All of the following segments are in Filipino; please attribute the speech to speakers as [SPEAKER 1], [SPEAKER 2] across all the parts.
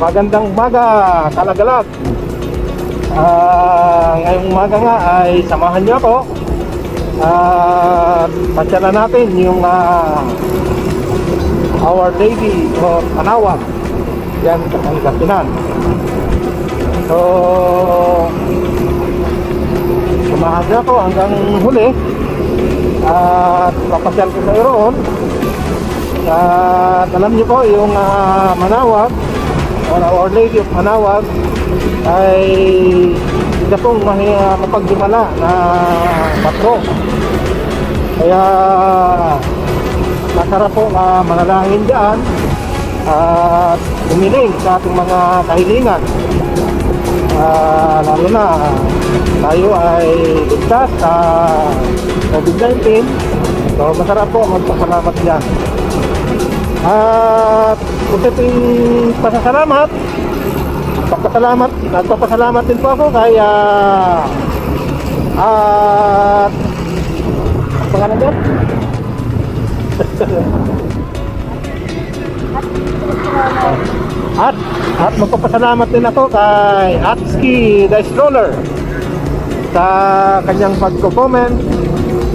[SPEAKER 1] Magandang umaga, Kalagalag. Ngayong umaga nga ay samahan niyo ako at pasyalan natin yung Our Lady of Panawag. Yan sa Pangasinan. So samahan niyo ako hanggang huli at papasyal ko kayo roon. At alam niyo po yung Manawag or Our Lady of Manawag ay isa pong mapagdimala na patro. Kaya masarap po manalangin dyan at umiling sa ating mga kahilingan. Lalo na tayo ay ligtas sa COVID-19, so masarap po magpasalamat dyan. At usiting pasasalamat, nagpapasalamat din po ako kay at pangalan niya? at magpapasalamat din ako kay Atski the Stroller sa kanyang pagko-comment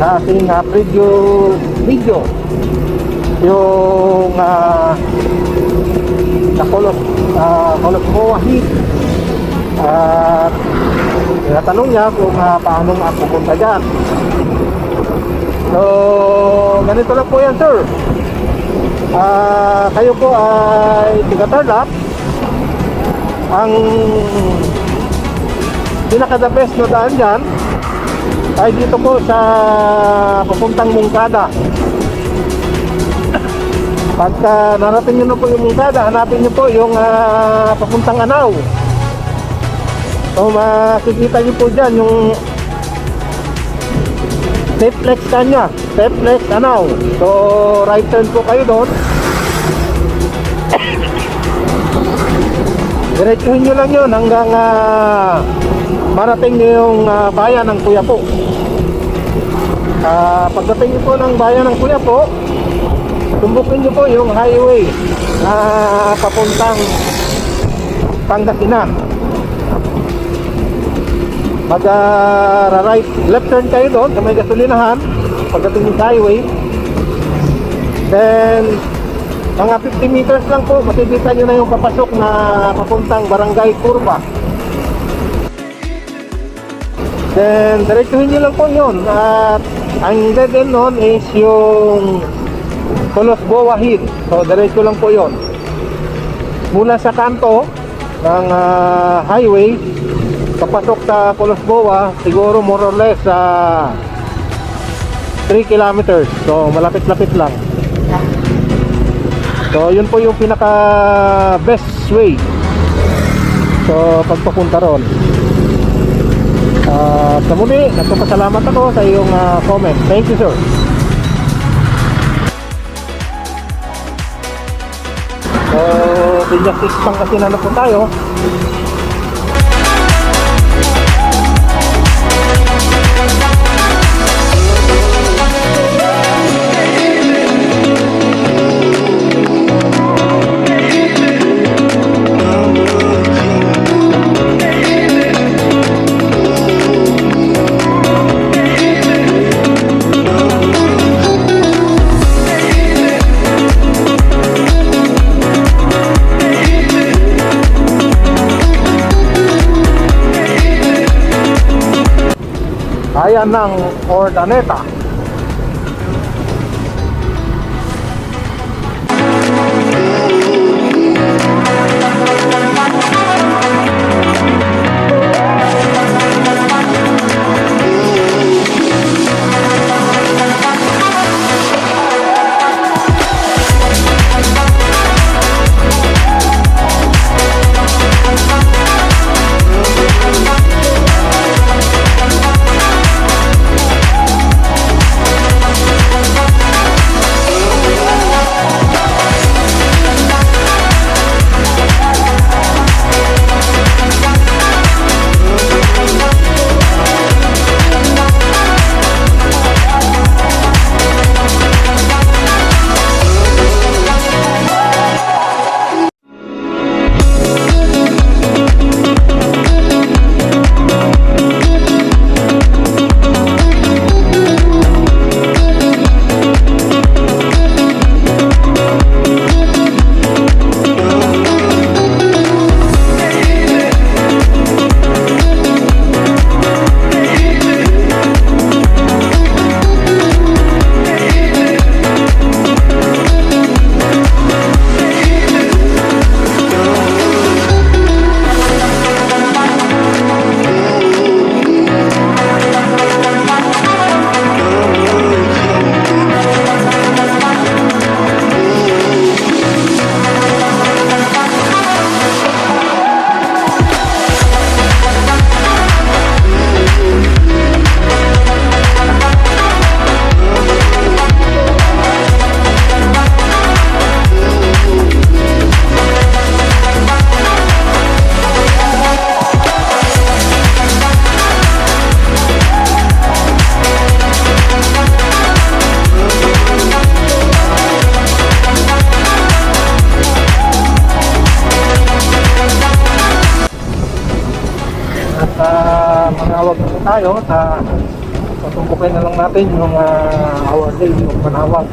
[SPEAKER 1] sa ating preview video, yung na Kolos Boahid. At tinatanong niya kung paano nga pupunta dyan. So ganito lang po yan, sir. Kayo po ay tiga-Tarlac. Ang pinaka-the best na daan dyan ay dito po sa papuntang Mungkada. Pagka narating nyo na po yung Mungkada, hanapin nyo po yung papuntang Anao. So makikita nyo po dyan yung Steplex kanya, Steplex Anao. So right turn po kayo doon. Diretsuhin nyo lang yun hanggang marating nyo yung bayan ng Kuyapo. Pagdating nyo po ng bayan ng Kuyapo, tumbukin nyo po yung highway na papuntang Pangasinan. Mag-right, left turn kayo doon sa may gasolinahan pagdating ng highway. Then mga 50 meters lang po, makikita nyo na yung papasok na papuntang Barangay Curva. Then diretsuhin nyo lang po yun. At ang dead end nun is yung Kolos Boahid. So diretso lang po yun mula sa kanto ng highway papasok sa Kolos Boa. Siguro more or less 3 kilometers. So malapit-lapit lang. So yun po yung pinaka best way so pagpapunta ron. Sa muli, nagpapasalamat ako sa iyong comment. Thank you, sir. So Villasis Pangasinan na po tayo. Bayan ng Ordaneta. tayo na patumpukin na lang natin yung our day, yung panawag.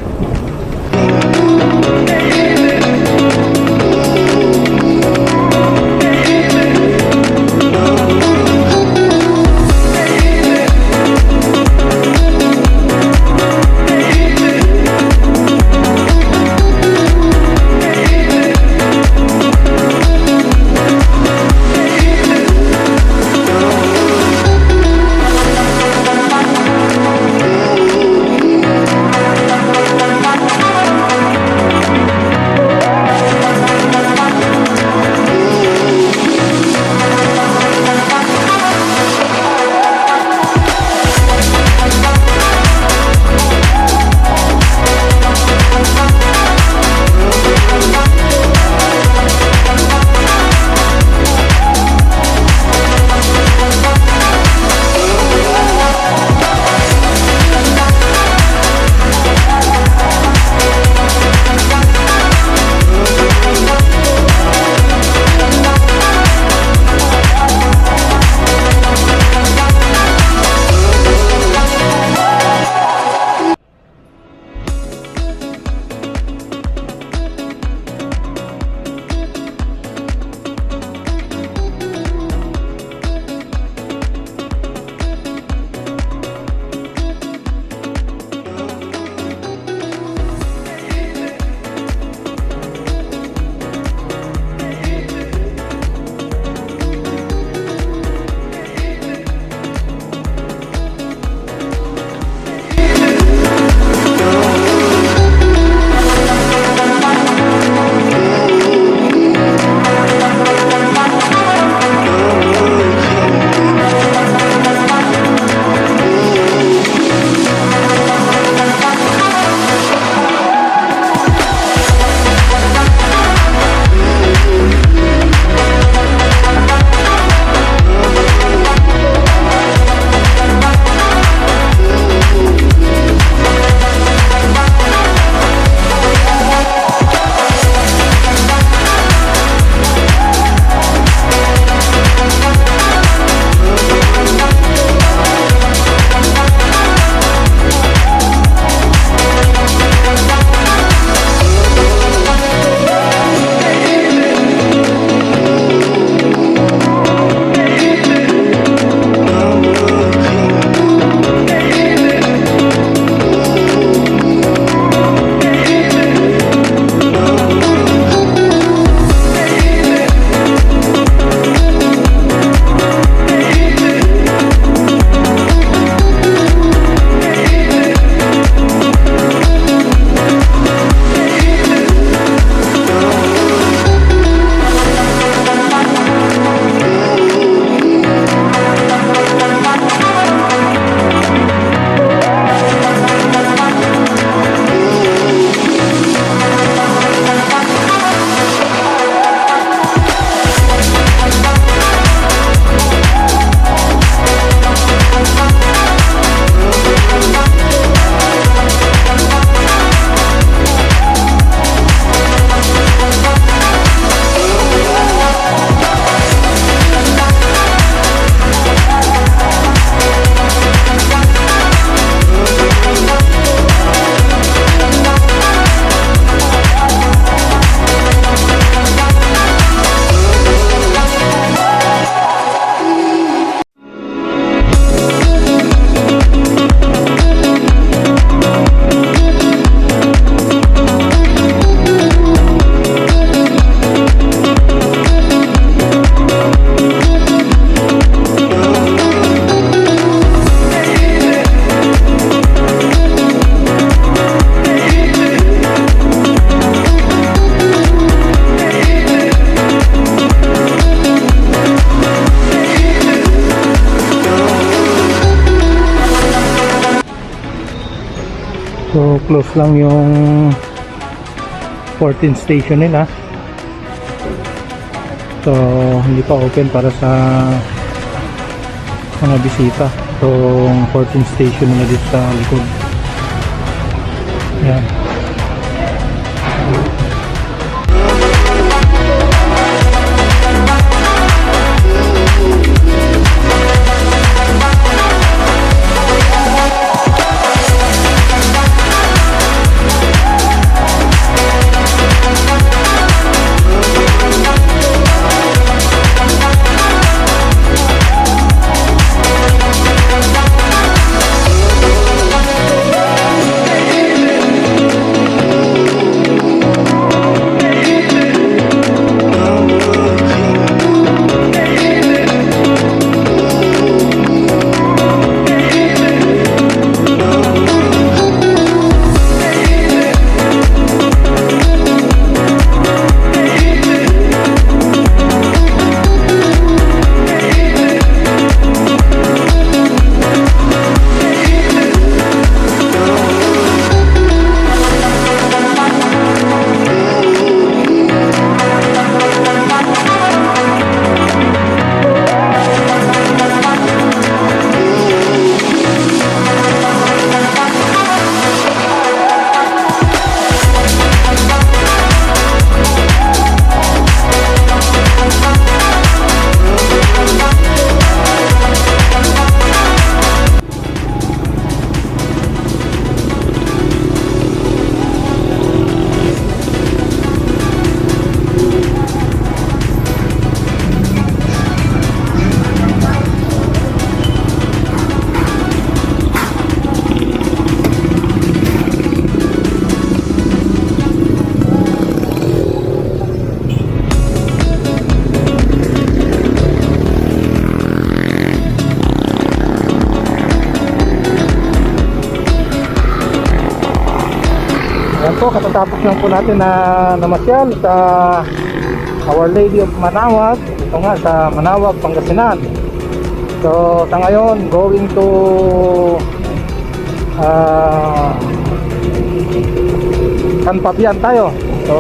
[SPEAKER 2] So close lang yung 14th station nila. So hindi pa open para sa mga bisita. So 14th station nila dito sa likod. Yan.
[SPEAKER 1] po, katatapos lang po natin na namasyal sa Our Lady of Manawag. Ito nga sa Manawag, Pangasinan. So sa ngayon, going to San Fabian tayo. So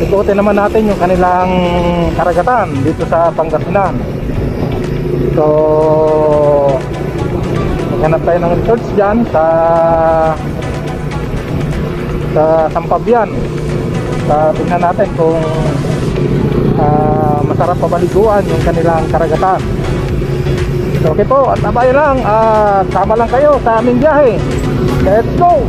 [SPEAKER 1] ikutin naman natin yung kanilang karagatan dito sa Pangasinan. So maghanap tayo ng research dyan sa San Fabian. Tingnan natin kung masarap pabaliguan yung kanilang karagatan. So okay po, at abay lang, sama lang kayo sa aming biyahe. Let's go!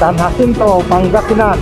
[SPEAKER 1] San Jacinto, Pangasinan.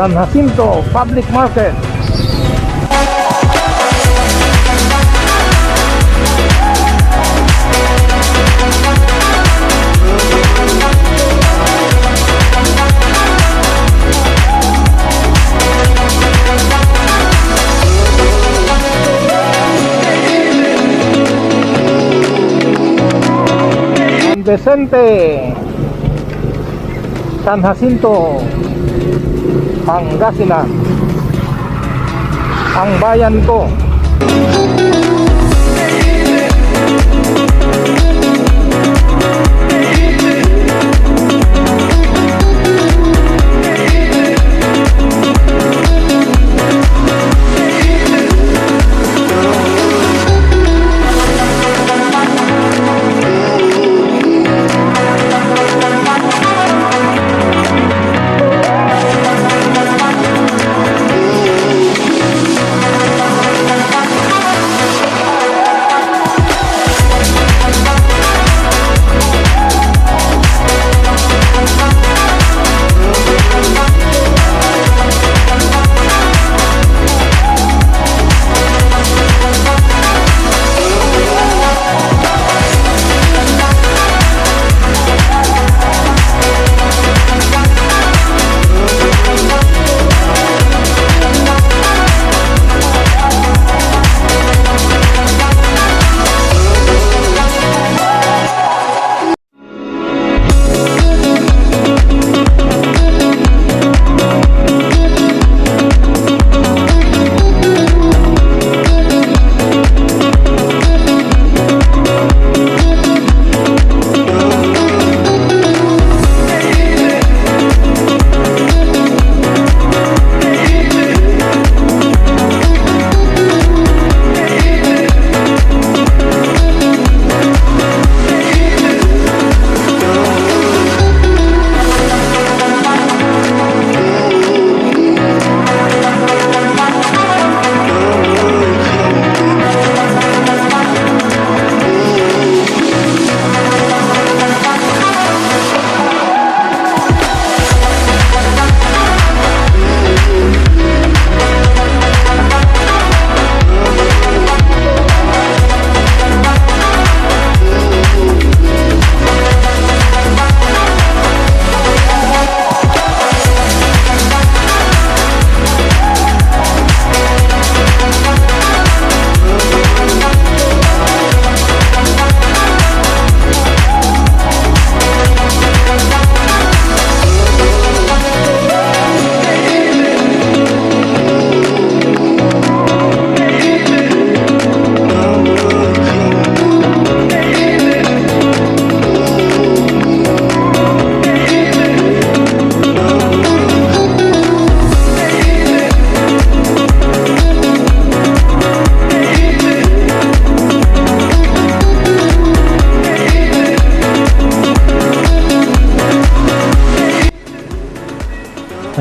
[SPEAKER 1] San Jacinto Public Market. San Vicente, San Jacinto, Pangasinan, ang bayan ko.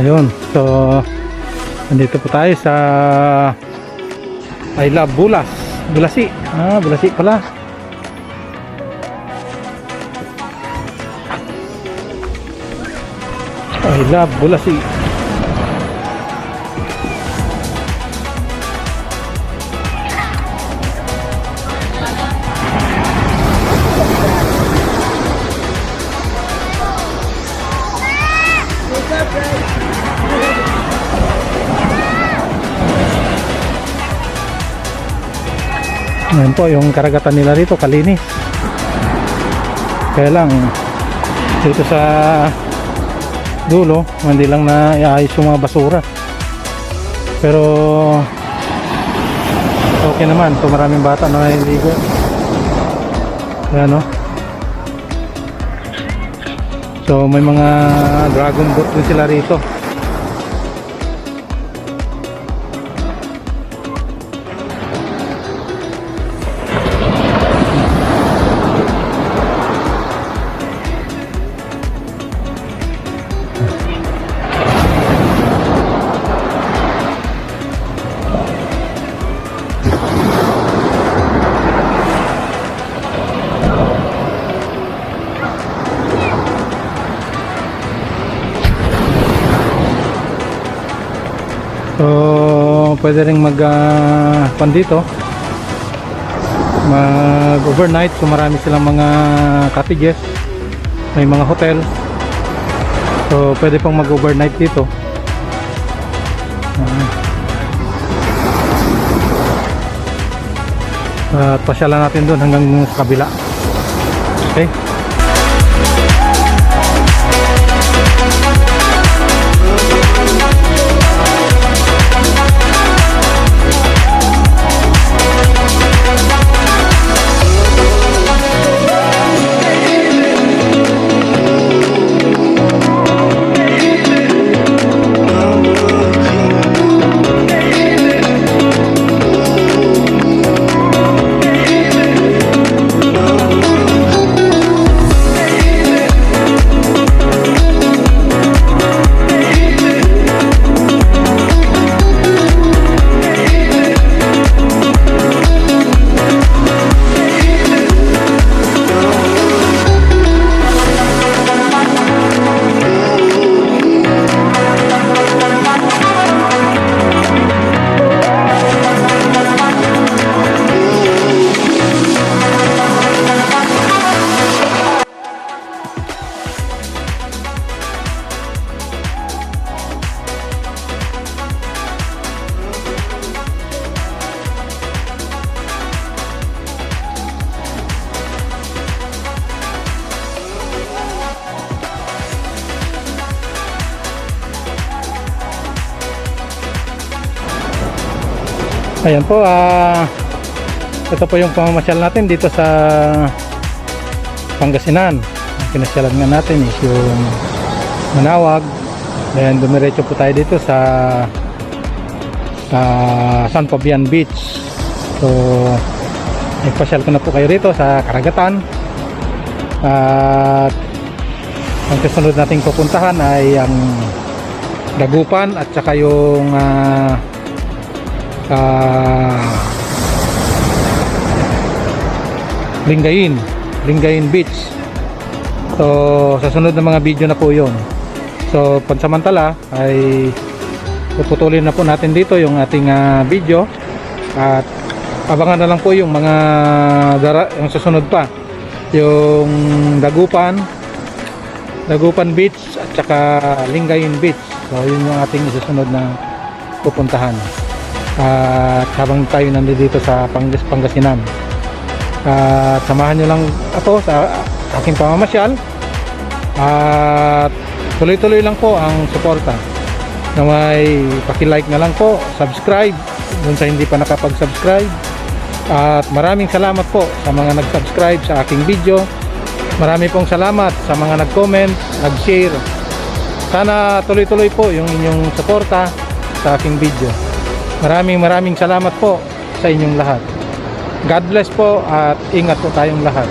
[SPEAKER 2] Ayun, so nandito po tayo sa I Love Bulas, Bulasi. Bulasi pala. I Love Bulasi. Ngayon po yung karagatan nila rito kalinis, kaya lang dito sa dulo hindi lang na iayos yung mga basura, pero okay naman. So maraming bata na naliligo, ayan, no? So may mga dragon boat din sila rito. So pwede ring mag dito, mag overnight. So marami silang mga cottages, may mga hotel, so pwede pong mag overnight dito. At pasyalan natin doon hanggang sa kabila. Okay. Ayan po, ito po yung pamamasyal natin dito sa Pangasinan. Ang pinasyalan nga natin is yung Manawag. Then dumiretso po tayo dito sa San Fabian Beach. So nagpasyal ko na po kayo rito sa karagatan. At ang kasunod nating pupuntahan ay ang Dagupan at saka yung Lingayen Beach. So sa sunod na mga video na po yun. So pansamantala ay puputulin na po natin dito yung ating video, at abangan na lang po yung mga yung susunod pa, yung Dagupan Beach at saka Lingayen Beach. So yun yung ating susunod na pupuntahan. At habang tayo nandito sa Pangasinan, samahan nyo lang ako sa aking pamamasyal, at tuloy-tuloy lang po ang suporta. Na may paki-like na lang po, subscribe dun sa hindi pa nakapag-subscribe. At maraming salamat po sa mga nag-subscribe sa aking video. Marami pong salamat sa mga nag-comment, nag-share. Sana tuloy-tuloy po yung inyong suporta sa aking video. Maraming salamat po sa inyong lahat. God bless po at ingat po tayong lahat.